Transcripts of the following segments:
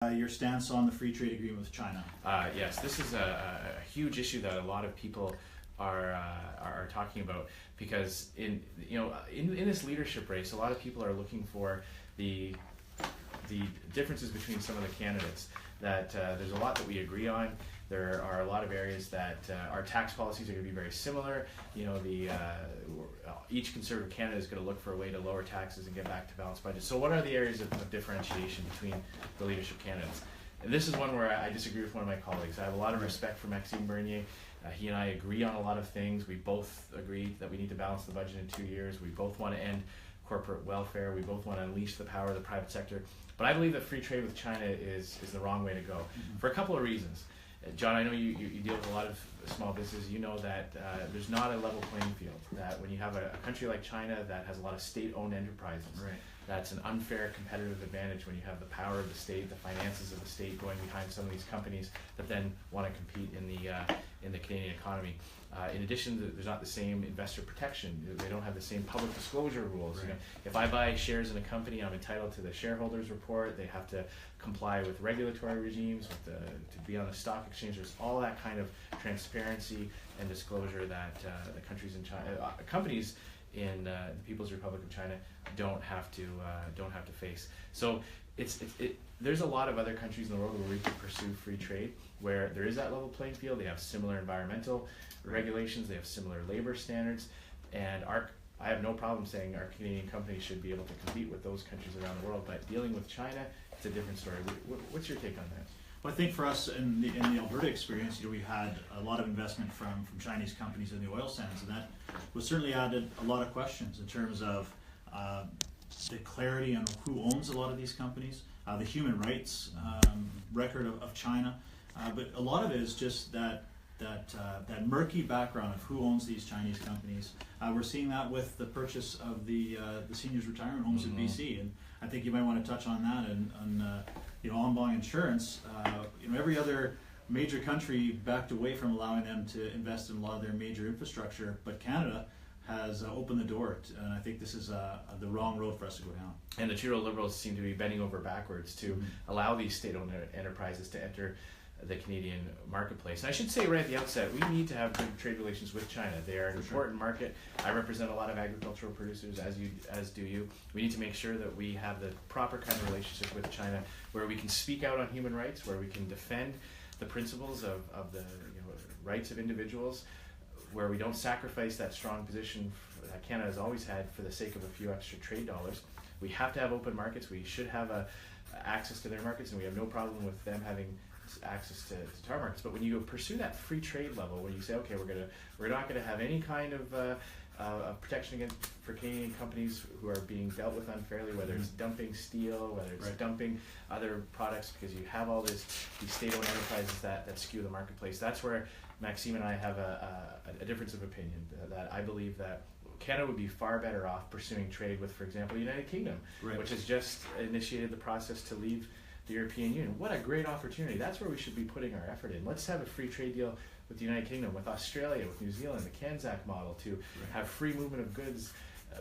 Your stance on the free trade agreement with China. Yes, this is a huge issue that a lot of people are talking about, because in this leadership race, a lot of people are looking for the differences between some of the candidates. That there's a lot that we agree on. There are a lot of areas that our tax policies are going to be very similar. Each Conservative candidate is going to look for a way to lower taxes and get back to balanced budget. So what are the areas of differentiation between the leadership candidates? And this is one where I disagree with one of my colleagues. I have a lot of respect for Maxime Bernier. He and I agree on a lot of things. We both agree that we need to balance the budget in 2 years. We both want to end corporate welfare. We both want to unleash the power of the private sector. But I believe that free trade with China is the wrong way to go, for a couple of reasons. John, I know you deal with a lot of small businesses. You know that there's not a level playing field. That when you have a country like China that has a lot of state-owned enterprises, right, that's an unfair competitive advantage when you have the power of the state, the finances of the state going behind some of these companies that then want to compete in the Canadian economy. In addition, there's not the same investor protection. They don't have the same public disclosure rules. Right. If I buy shares in a company, I'm entitled to the shareholders report. They have to comply with regulatory regimes, to be on the stock exchange. There's all that kind of transparency and disclosure that the countries in China, companies in the People's Republic of China don't have to face. So there's a lot of other countries in the world where we can pursue free trade, where there is that level playing field. They have similar environmental regulations, they have similar labor standards, and I have no problem saying our Canadian companies should be able to compete with those countries around the world. But dealing with China, it's a different story. What's your take on that? Well, I think for us in the Alberta experience, we had a lot of investment from Chinese companies in the oil sands, and that was certainly added a lot of questions in terms of the clarity on who owns a lot of these companies, the human rights record of China, but a lot of it is just that murky background of who owns these Chinese companies. We're seeing that with the purchase of the seniors retirement homes in BC, and I think you might want to touch on that. And en banc insurance, every other major country backed away from allowing them to invest in a lot of their major infrastructure, but Canada has opened the door, and I think this is the wrong road for us to go down. And the Trudeau Liberals seem to be bending over backwards to allow these state-owned enterprises to enter the Canadian marketplace. And I should say right at the outset, we need to have good trade relations with China. They are an important market. I represent a lot of agricultural producers, as do you. We need to make sure that we have the proper kind of relationship with China, where we can speak out on human rights, where we can defend the principles of the rights of individuals, where we don't sacrifice that strong position that Canada has always had for the sake of a few extra trade dollars. We have to have open markets. We should have access to their markets, and we have no problem with them having access to our markets. But when you pursue that free trade level, when you say, okay, we're not going to have any kind of protection for Canadian companies who are being dealt with unfairly, whether it's dumping steel, whether it's dumping other products, because you have all these state-owned enterprises that skew the marketplace. That's where Maxime and I have a difference of opinion. That I believe that Canada would be far better off pursuing trade with, for example, the United Kingdom, which has just initiated the process to leave the European Union. What a great opportunity. That's where we should be putting our effort in. Let's have a free trade deal with the United Kingdom, with Australia, with New Zealand, the CANZAC model, to have free movement of goods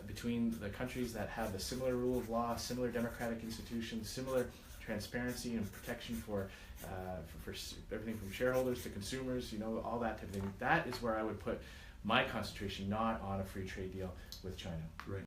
between the countries that have a similar rule of law, similar democratic institutions, similar transparency and protection for everything from shareholders to consumers, all that type of thing. That is where I would put my concentration, not on a free trade deal with China. Right.